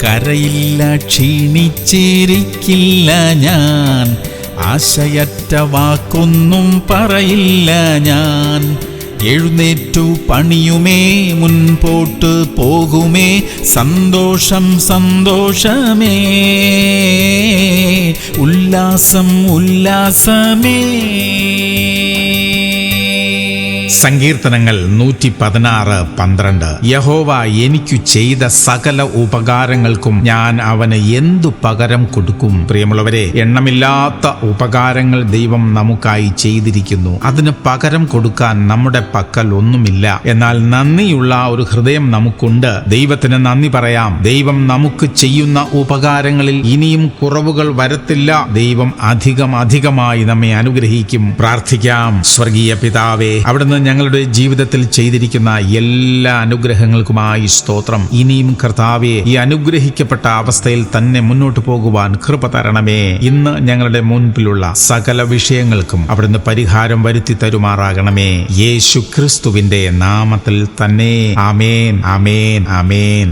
കരയില്ല, ക്ഷീണിച്ചിരിക്കില്ല ഞാൻ, ആശയറ്റ വാക്കൊന്നും പറയില്ല ഞാൻ. എഴുന്നേറ്റു പണിയുമേ, മുൻപോട്ട് പോകുമേ, സന്തോഷം സന്തോഷമേ, ഉല്ലാസം ഉല്ലാസമേ. സങ്കീർത്തനങ്ങൾ 116:12. യഹോവ എനിക്കു ചെയ്ത സകല ഉപകാരങ്ങൾക്കും ഞാൻ അവന് എന്തു പകരം കൊടുക്കും? പ്രിയമുള്ളവരെ, എണ്ണമില്ലാത്ത ഉപകാരങ്ങൾ ദൈവം നമുക്കായി ചെയ്തിരിക്കുന്നു. അതിന് പകരം കൊടുക്കാൻ നമ്മുടെ പക്കൽ ഒന്നുമില്ല. എന്നാൽ നന്ദിയുള്ള ഒരു ഹൃദയം നമുക്കുണ്ട്. ദൈവത്തിന് നന്ദി പറയാം. ദൈവം നമുക്ക് ചെയ്യുന്ന ഉപകാരങ്ങളിൽ ഇനിയും കുറവുകൾ വരത്തില്ല. ദൈവം അധികമായി നമ്മെ അനുഗ്രഹിക്കും. പ്രാർത്ഥിക്കാം. സ്വർഗീയ പിതാവേ, അവിടുന്ന് ഞങ്ങളുടെ ജീവിതത്തിൽ ചെയ്തിരിക്കുന്ന എല്ലാ അനുഗ്രഹങ്ങൾക്കുമായി സ്തോത്രം. ഇനിയും കർത്താവേ, ഈ അനുഗ്രഹിക്കപ്പെട്ട അവസ്ഥയിൽ തന്നെ മുന്നോട്ട് പോകുവാൻ കൃപ തരണമേ. ഇന്ന് ഞങ്ങളുടെ മുൻപിലുള്ള സകല വിഷയങ്ങൾക്കും അവിടുന്ന് പരിഹാരം വരുത്തി തരുമാറാകണമേ. യേശു ക്രിസ്തുവിന്റെ നാമത്തിൽ തന്നെ. ആമേൻ, ആമേൻ, ആമേൻ.